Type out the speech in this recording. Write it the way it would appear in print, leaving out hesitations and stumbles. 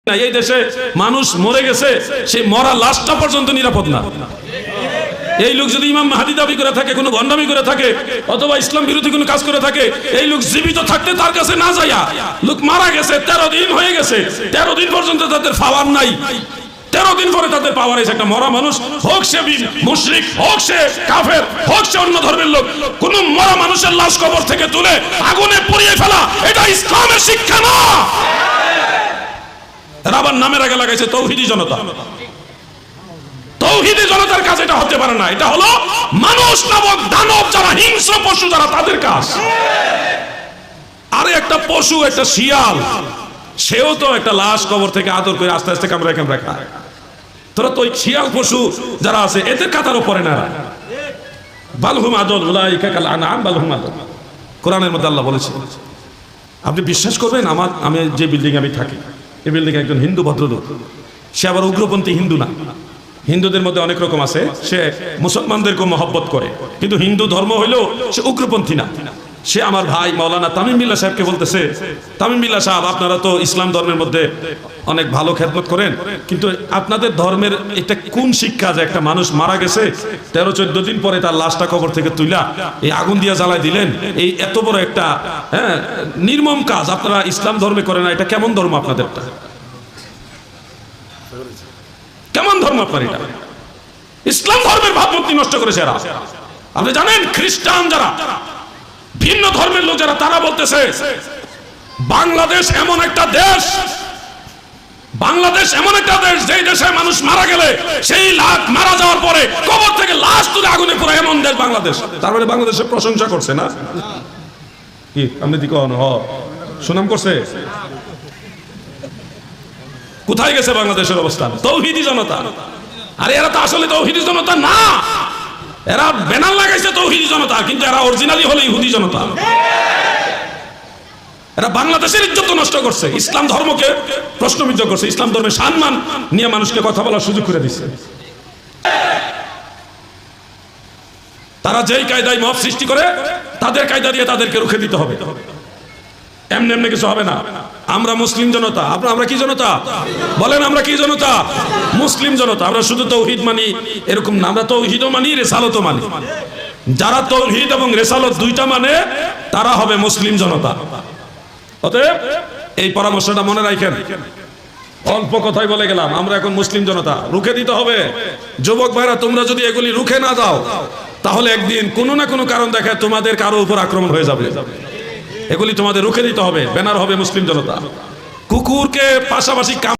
এই দেশে মানুষ মরে গেছে, সেই মরা লাশটা পর্যন্ত নিরাপদ না। এই লোক যদি ইমাম মাহদী দাবি করে থাকে, কোনো গন্ডামি করে থাকে, অথবা ইসলাম বিরোধী কোনো কাজ করে থাকে, এই লোক জীবিত থাকতে তার কাছে না যাইয়া, লোক মারা গেছে 13 দিন হয়ে গেছে, 13 দিন পর্যন্ত তাদের পাওয়ার নাই। 13 দিন পরে তাদের পাওয়ার এসে একটা মরা মানুষ, হোক সে মুশরিক, হোক সে কাফের, হোক সে অন্য ধর্মের লোক, কোন মরা মানুষের লাশ কবর থেকে তুলে আগুনে পুড়িয়ে ফেলা, এটা ইসলামের শিক্ষা না। আবার নামের আগে লাগাইছে তৌহিদি জনতা। তৌহিদি জনতার কাজ এটা হতে পারে না। এটা হলো মানুষ নামক দানব, যারা হিংস্র পশু, যারা তাদের কাজ। আরে একটা পশু, একটা শিয়াল, সেও তো একটা লাশ কবর থেকে আদর করে আস্তে আস্তে কামড়ায় কামড়ায় খায়। তোরা তো ওই শিয়াল পশু যারা আছে এদের কাতারও পড়ে না। বালহুম আদল উলাইকা কাল আনআম বালহুম আদল, কোরআনের মধ্যে আল্লাহ বলেছে। আপনি বিশ্বাস করবেন, আমি যে বিল্ডিং আমি থাকি, এই বিল্ডিং একজন হিন্দু ভদ্রলোক, সে আবার উগ্রপন্থী হিন্দু না। হিন্দুদের মধ্যে অনেক রকম আছে, সে মুসলমানদেরকে মহব্বত করে, কিন্তু হিন্দু ধর্ম হইলেও সে উগ্রপন্থী না। সে আমার ভাই মাওলানা তামিম বিল্লাহ সাহেবকে বলতেছে, তামিম বিল্লাহ সাহেব, আপনারা তো ইসলাম ধর্মের মধ্যে অনেক ভালো খেদমত করেন, কিন্তু আপনাদের ধর্মের এটা কোন শিক্ষা যে একটা মানুষ মারা গেছে 13-14 দিন পরে তার লাশটা কবর থেকে তুইলা এই আগুন দিয়ে জ্বালায় দিলেন, এই এত বড় একটা নির্মম কাজ আপনারা ইসলাম ধর্মে করেন না, এটা কেমন ধর্ম আপনাদেরটা? কেমন ধর্ম আপনার এটা? ইসলাম ধর্মের ভাবমূর্তি নষ্ট করেছে এরা। আপনি জানেন, খ্রিস্টান যারা, ভিন্ন ধর্মের লোক যারা, তারা বলতেছে বাংলাদেশ এমন একটা দেশ, বাংলাদেশ এমন একটা দেশ যেই দেশে মানুষ মারা গেলে সেই লাশ মারা যাওয়ার পরে কবর থেকে লাশ তুলে আগুনে পুরো এমন দেশ বাংলাদেশ। তারপরে বাংলাদেশের প্রশংসা করছে না কি? আপনি কি কখন সুনাম করছে? কোথায় গেছে বাংলাদেশের অবস্থান? তৌহিদি জনতা। আরে এরা তো আসলে তৌহিদি জনতা না, এরা ব্যানার লাগাইছে তৌহিদি জনতা, কিন্তু এরা অরিজিনালি হলো ইহুদি জনতা। এরা বাংলাদেশের ইজ্জত নষ্ট করছে, ইসলাম ধর্মকে প্রশ্নবিদ্ধ করছে, ইসলাম ধর্মের সম্মান নিয়ে মানুষকে কথা বলার সুযোগ করে দিচ্ছে। তারা যেই কায়দায় মব সৃষ্টি করে, তাদের কায়দা দিয়ে তাদেরকে রুখে দিতে হবে। এমনি এমনি কিছু হবে না। আমরা মুসলিম জনতা। আমরা কি জনতা বলেন? আমরা কি জনতা? মুসলিম জনতা। আমরা শুধু তৌহিদ মানি এরকম না, আমরা তৌহিদও মানি, রেসালতও মানি। যারা তৌহিদ এবং রেসালত দুইটা মানে, তারা হবে মুসলিম জনতা। অতএব এই পরামর্শটা মনে রাখেন। অল্প কথাই বলে গেলাম, আমরা এখন মুসলিম জনতা, রুখে দিতে হবে। যুবক ভাইরা, তোমরা যদি এগুলি রুখে না দাও, তাহলে একদিন কোনো না কোনো কারণ দেখায় তোমাদের কারো উপর আক্রমণ হয়ে যাবে। এগুলি তোমাদের রুখে দিতে হবে। ব্যানার হবে মুসলিম জনতা। কুকুরকে পাশাপাশি